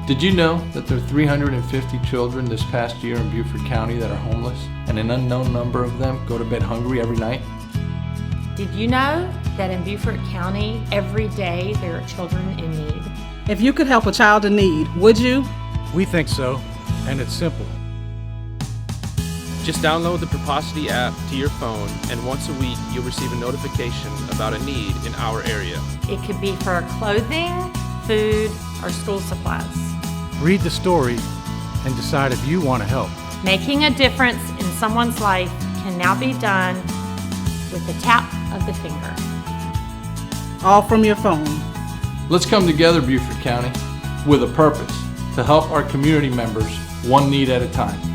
Did you know that there are 350 children this past year in Beaufort County that are homeless, and an unknown number of them go to bed hungry every night? Did you know that in Beaufort County, every day there are children in need? If you could help a child in need, would you? We think so, and it's simple. Just download the Purposity app to your phone, and once a week you'll receive a notification about a need in our area. It could be for clothing, food, or school supplies. Read the story and decide if you want to help. Making a difference in someone's life can now be done with the tap of the finger. All from your phone. Let's come together, Beaufort County, with a purpose to help our community members one need at a time.